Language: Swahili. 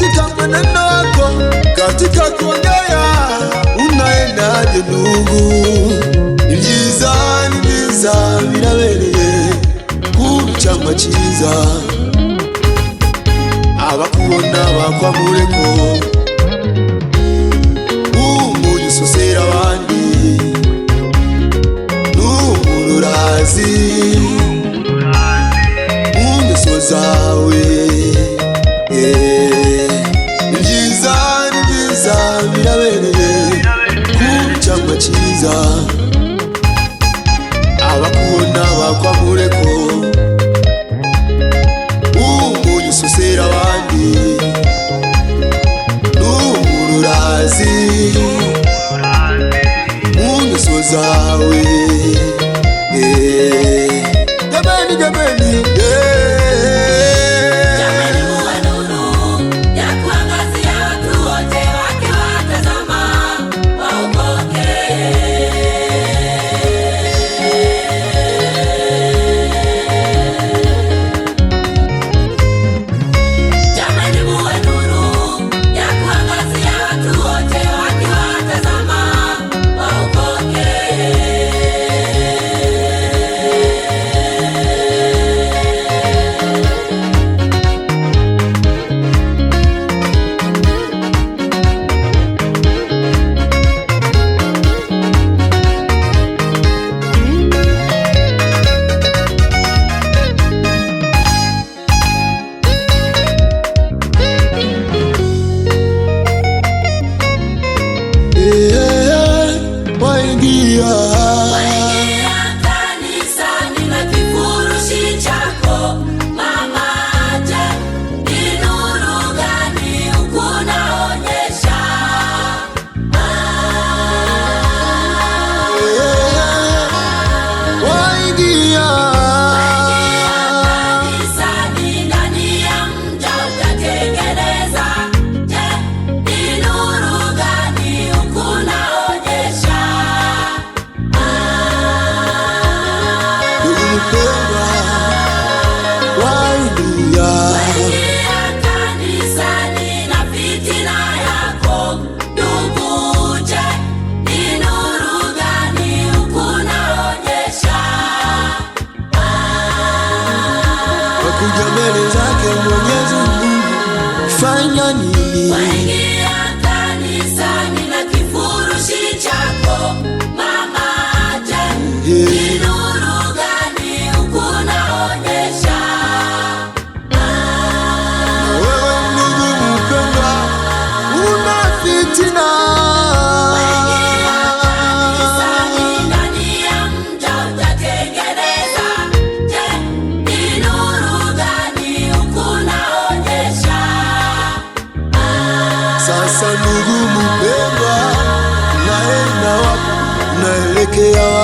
katika mwenendo wako, katika kuongea, unaendaje ndugu? Ni byiza birabereye kucyangwa cyiza, abakubona bakwamureko umunyu usosera abandi, n'umururazi mu ngeso zawe. Ni byiza birabereye kucyangwa cyiza, abakubona bakwamureko umunyu usosera abandi, n'umururazi mu ngeso zawe. Jamani, jamani, waingia kanisani na kifurushi chako. Mama, je, ni nuru gani ukunaonyesha? waingia kanisani ndani ya mja utatengeneza. Je, ni nuru gani ukunaonyesha? Waingia kanisani na fitina yako. Ndugu, je, ni nuru gani ukunaonyesha? wakuja mbele zake Mwenyezi Mungu, fanya nini? Waingia kanisani na kifurushi chako. Mama, je, ni nuru gani ukunaonyesha? Wewe ndugu mpendwa, una fitina. Waingia kanisani ndani ya mja utatengeneza. Je, ni nuru gani ukunaonyesha? Sasa ndugu mpendwa, unaenda wapi? Unaelekea wapi?